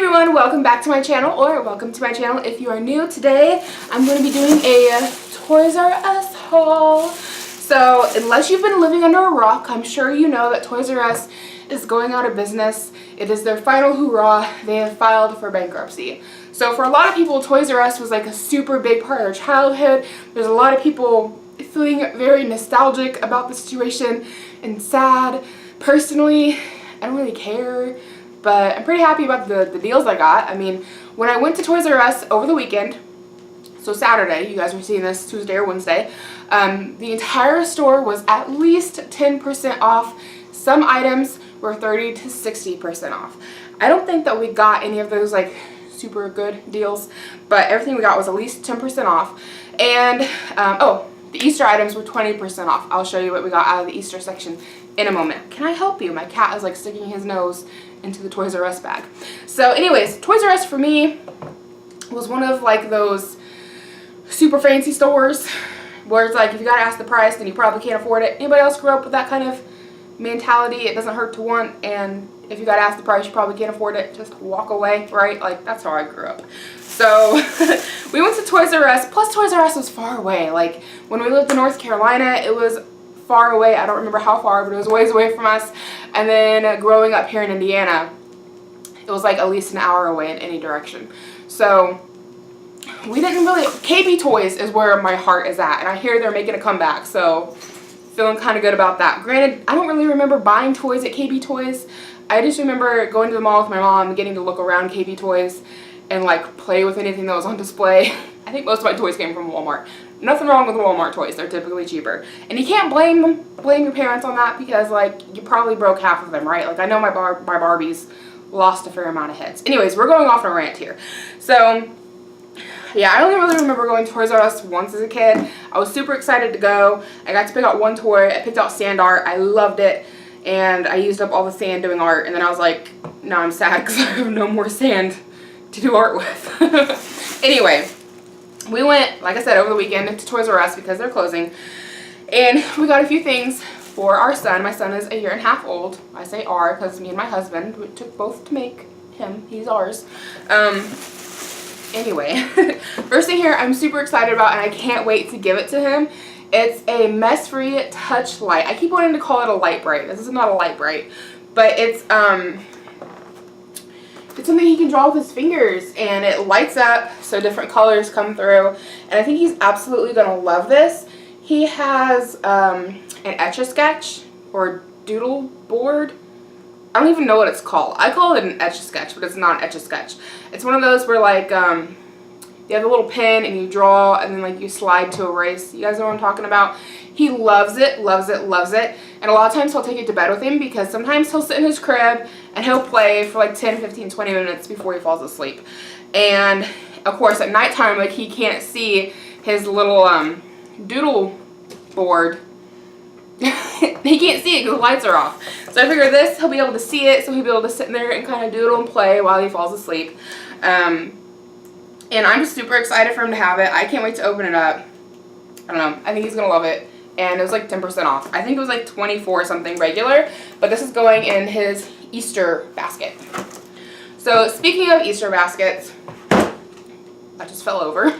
everyone, welcome back to my channel, or welcome to my channel if you are new. Today I'm going to be doing a Toys R Us haul. So unless you've been living under a rock, I'm sure you know that Toys R Us is going out of business. It is their final hurrah. They have filed for bankruptcy. So for a lot of people, Toys R Us was like a super big part of their childhood. There's a lot of people feeling very nostalgic about the situation and sad. Personally, I don't really care, but I'm pretty happy about the deals I got. I mean, when I went to Toys R Us over the weekend, so Saturday, you guys were seeing this Tuesday or Wednesday, the entire store was at least 10% off. Some items were 30 to 60% off. I don't think that we got any of those like super good deals, but everything we got was at least 10% off. And oh, the Easter items were 20% off. I'll show you what we got out of the Easter section in a moment. Can I help you? My cat is like sticking his nose into the Toys R Us bag. So anyways, Toys R Us for me was one of like those super fancy stores where it's like if you gotta ask the price then you probably can't afford it. Anybody else grew up with that kind of mentality? It doesn't hurt to want, and if you gotta ask the price you probably can't afford it, just walk away, right? Like that's how I grew up. So we went to Toys R Us, plus Toys R Us was far away. Like when we lived in North Carolina, it was far away. I don't remember how far, but it was ways away from us. And then growing up here in Indiana, it was like at least an hour away in any direction. So we didn't really, KB Toys is where my heart is at, and I hear they're making a comeback, so feeling kind of good about that. Granted, I don't really remember buying toys at KB Toys. I just remember going to the mall with my mom and getting to look around KB Toys and like play with anything that was on display. I think most of my toys came from Walmart. Nothing wrong with Walmart toys, they're typically cheaper. And you can't blame your parents on that because like you probably broke half of them, right? Like I know my Barbies lost a fair amount of heads. Anyways, we're going off on a rant here. So yeah, I only really remember going to Toys R Us once as a kid. I was super excited to go. I got to pick out one toy. I picked out sand art. I loved it. And I used up all the sand doing art. And then I was like, now I'm sad because I have no more sand to do art with. Anyway, we went, like I said, over the weekend to Toys R Us because they're closing. And we got a few things for our son. My son is 1.5 years old. I say our because me and my husband, we took both to make him. He's ours. Anyway, first thing here I'm super excited about and I can't wait to give it to him. It's a mess-free touch light. I keep wanting to call it a light bright. This is not a light bright, but it's something he can draw with his fingers and it lights up so different colors come through, and I think he's absolutely gonna love this. He has an Etch-a-Sketch or doodle board. I don't even know what it's called. I call it an Etch-a-Sketch, but it's not an Etch-a-Sketch. It's one of those where like you have a little pen and you draw and then like you slide to erase. You guys know what I'm talking about? He loves it, loves it, loves it. And a lot of times he'll take it to bed with him because sometimes he'll sit in his crib and he'll play for like 10, 15, 20 minutes before he falls asleep. And of course at nighttime, like he can't see his little doodle board. He can't see it because the lights are off. So I figured this, he'll be able to see it, so he'll be able to sit in there and kind of doodle and play while he falls asleep. And I'm just super excited for him to have it. I can't wait to open it up. I don't know. I think he's going to love it. And it was like 10% off. I think it was like 24 something regular, but this is going in his Easter basket. So speaking of Easter baskets, I just fell over.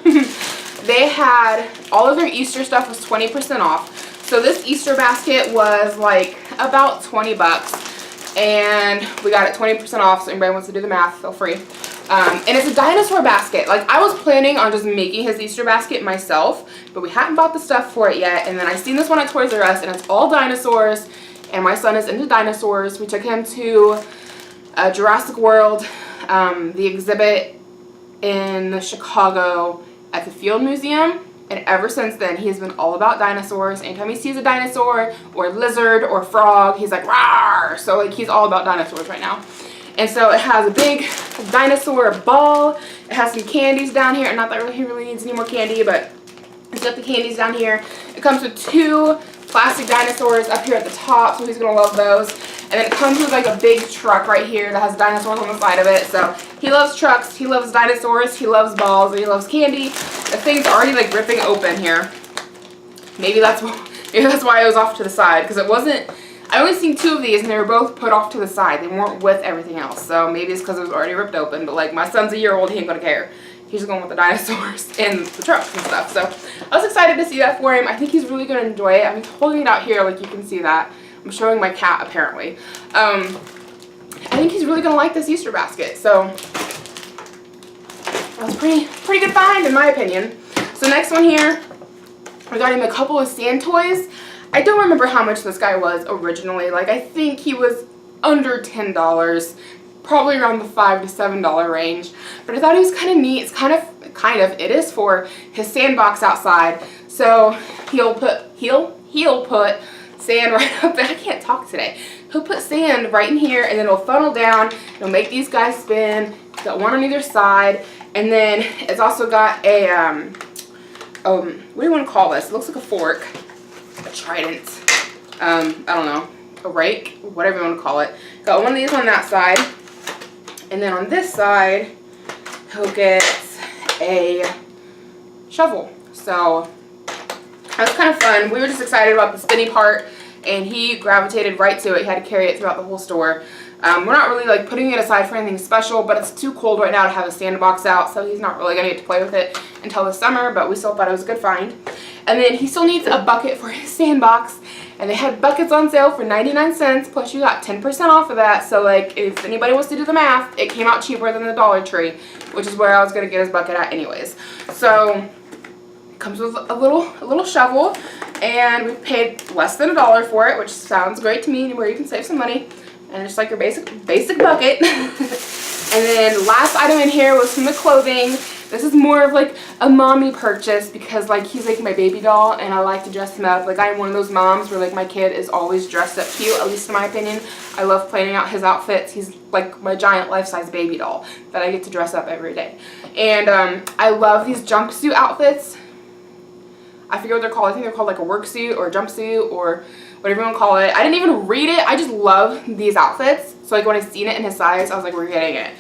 They had, all of their Easter stuff was 20% off. So this Easter basket was like about 20 bucks, and we got it 20% off, so anybody wants to do the math, feel free. And it's a dinosaur basket. Like I was planning on just making his Easter basket myself, but we hadn't bought the stuff for it yet, and then I seen this one at Toys R Us, and it's all dinosaurs, and my son is into dinosaurs. We took him to Jurassic World, the exhibit in Chicago at the Field Museum. And ever since then, he has been all about dinosaurs. Anytime he sees a dinosaur or lizard or frog, he's like, rawr! So like he's all about dinosaurs right now. And so it has a big dinosaur ball. It has some candies down here. Not that he really needs any more candy, but it's got the candies down here. It comes with 2 plastic dinosaurs up here at the top, so he's going to love those. And then it comes with like a big truck right here that has dinosaurs on the side of it. So he loves trucks, he loves dinosaurs, he loves balls, and he loves candy. The thing's already like ripping open here. Maybe that's why it was off to the side, because it wasn't, I only seen 2 of these and they were both put off to the side. They weren't with everything else. So maybe it's because it was already ripped open. But like my son's a year old, he ain't gonna care. He's just going with the dinosaurs and the trucks and stuff. So I was excited to see that for him. I think he's really gonna enjoy it. I'm holding it out here like you can see that. I'm showing my cat apparently. I think he's really gonna like this Easter basket. So that's pretty good find in my opinion. So next one here, I got him a couple of sand toys. I don't remember how much this guy was originally. Like I think he was under $10, probably around the $5 to $7 range. But I thought he was kind of neat. It's it is for his sandbox outside. So he'll put sand right up there. I can't talk today. He'll put sand right in here and then it'll funnel down. It'll make these guys spin. It's got one on either side. And then it's also got a, what do you want to call this? It looks like a fork. A trident, I don't know, a rake, whatever you want to call it. Got one of these on that side, and then on this side, he'll get a shovel. So that was kind of fun. We were just excited about the spinny part, and he gravitated right to it. He had to carry it throughout the whole store. We're not really like putting it aside for anything special, but it's too cold right now to have a sandbox out, so he's not really going to get to play with it until the summer, but we still thought it was a good find. And then he still needs a bucket for his sandbox, and they had buckets on sale for 99 cents, plus you got 10% off of that, so like if anybody wants to do the math, it came out cheaper than the Dollar Tree, which is where I was going to get his bucket at anyways. So it comes with a little shovel, and we paid less than $1 for it, which sounds great to me, where you can save some money. And just like your basic bucket. And then last item in here was from the clothing. This is more of like a mommy purchase because like he's like my baby doll and I like to dress him up. Like I'm one of those moms where like my kid is always dressed up cute, at least in my opinion. I love planning out his outfits. He's like my giant life-size baby doll that I get to dress up every day. And I love these jumpsuit outfits. I forget what they're called. I think they're called like a work suit or a jumpsuit or whatever you want to call it. I didn't even read it. I just love these outfits. So like when I seen it in his size, I was like, we're getting it.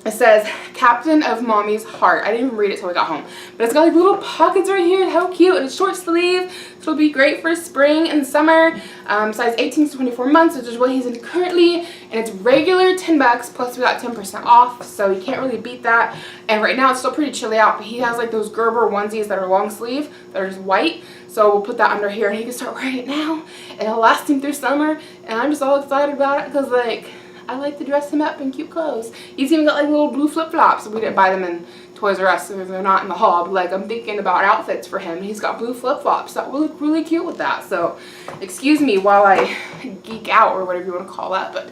It says Captain of Mommy's Heart. I didn't even read it till we got home. But it's got like little pockets right here. How cute. And it's short sleeve. So it'll be great for spring and summer. Size 18 to 24 months, which is what he's in currently. And it's regular $10 plus we got 10% off. So you can't really beat that. And right now it's still pretty chilly out. But he has like those Gerber onesies that are long sleeve. That are just white. So we'll put that under here and he can start wearing it now. And it'll last him through summer. And I'm just all excited about it because like I like to dress him up in cute clothes. He's even got like little blue flip-flops. We didn't buy them in Toys R Us, so they're not in the haul. But like I'm thinking about outfits for him. He's got blue flip-flops that will look really cute with that. So excuse me while I geek out or whatever you want to call that. But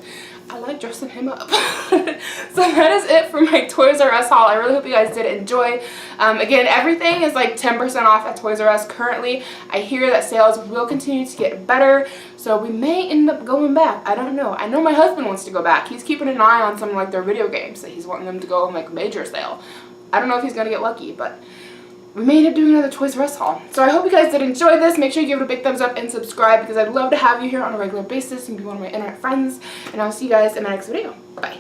I like dressing him up. So that is it for my Toys R Us haul. I really hope you guys did enjoy. Again, everything is like 10% off at Toys R Us currently. I hear that sales will continue to get better, so we may end up going back. I don't know. I know my husband wants to go back. He's keeping an eye on some like their video games that he's wanting them to go on like major sale. I don't know if he's gonna get lucky, but we may end up doing another Toys R Us haul. So I hope you guys did enjoy this. Make sure you give it a big thumbs up and subscribe because I'd love to have you here on a regular basis and be one of my internet friends. And I'll see you guys in my next video. Bye.